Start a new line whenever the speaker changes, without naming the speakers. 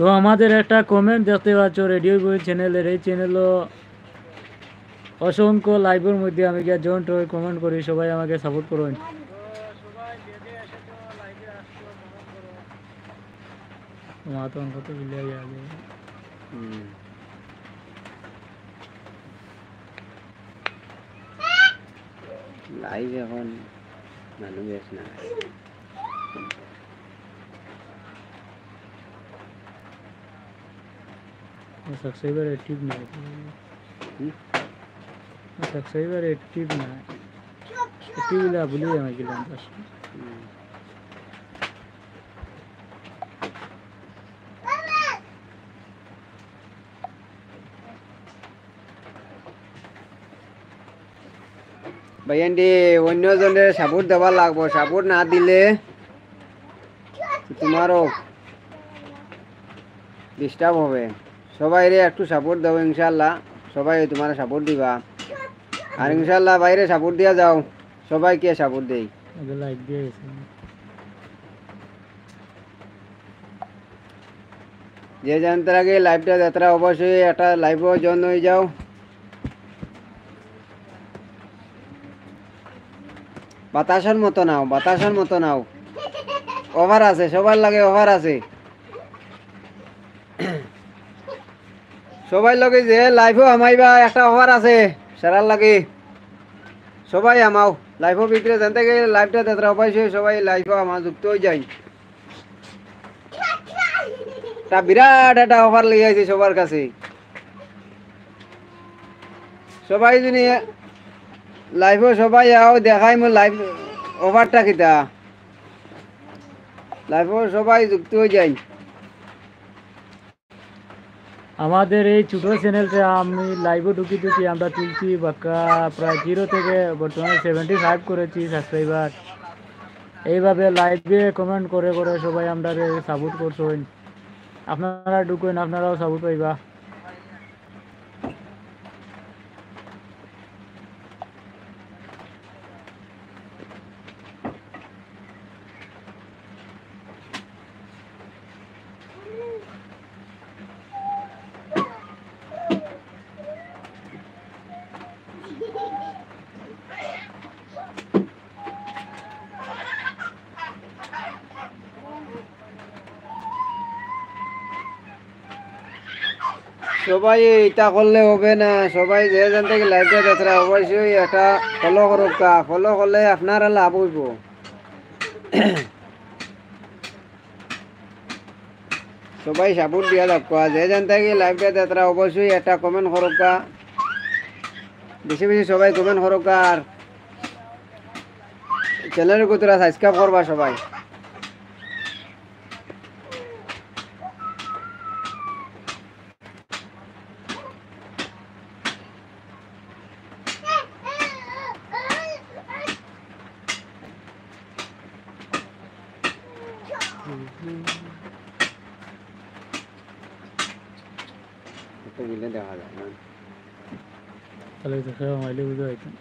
তো আমাদের একটা কমেন্ট দেখতে পাচ্ছ রেডিও বই চ্যানেলের, এই চ্যানেলও অসংখ্য লাইভের মধ্যে আমি গিয়ে জয়েন্ট হয়ে কমেন্ট করি, সবাই আমাকে সাপোর্ট করুন। মা তো কত বিলিয়ে যাবে।
লাইভ এখন মানুষ বেশ না,
সাবস্ক্রাইবার অ্যাক্টিভ নাই, সাবস্ক্রাইবার অ্যাক্টিভ নাই, অ্যাক্টিভ হলে ভুলে আমি গেলাম।
ভাইয়ান্ডি অন্যজনের সাপোর্ট দেওয়া লাগবো, সাপোর্ট না দিলে তোমারও ডিস্টার্ব হবে। সবাই রে একটু সাপোর্ট দাও, ইনশাল্লাহ সবাই তোমার সাপোর্ট দিবা। আর ইনশাল্লাহ বাইরে সাপোর্ট দিয়া যাও, সবাইকে সাপোর্ট দেই।
লাইক দিয়ে গেছে।
যে জানতে আগে লাইভটা যাত্রা অবশ্যই একটা লাইভও জয়েন হয়ে যাও। বাতাসের মতো নাও, বাতাসের মতো নাও, অফার আছে, সবার লাগে অফার আছে। সবাই লগে যে লাইভও আমাইবা একটা অফার আছে সারার লাগে, সবাই আমাও লাইভও ভিতরে জানতে গেলে লাইভটা যাত্রা অবশ্যই সবাই লাইভও আমার যুক্ত হয়ে যায়। একটা বিরাট একটা অফার লেগে আছে সবার কাছে, সবাই যদি লাইভও সবাই আও দেখাই মো লাইভ অফারটা কিতা, লাইভও সবাই যুক্ত হয়ে যায়।
আমাদের এই ছোট চ্যানেলটা আমি লাইভও ঢুকি আমরা তুলছি বাক্কা প্রায় 0 থেকে বর্তমানে 75 করেছি সাবস্ক্রাইবার। এইভাবে লাইভে কমেন্ট করে করে সবাই আমরা সাপোর্ট করছেন, আপনারা ঢুকেন, আপনারাও সাপোর্ট পাইবা।
সবাই এটা করলে হবে না, সবাই যে যেন থেকে লাইভটা যাত্রা অবশ্যই একটা ফলো করুক, ফলো করলে আপনারা লাভ হইব। সবাই সাপোর্ট দিয়া থাকা, যে যেন থেকে লাইভটা যাত্রা অবশ্যই একটা কমেন্ট করুক, বেশি বেশি সবাই কমেন্ট করুক, আর চ্যানেলের কোতরা সাবস্ক্রাইব করবা সবাই। দেখা যায় না,
তাহলে তো খেয়ে মাইলে বুঝতে পারতাম।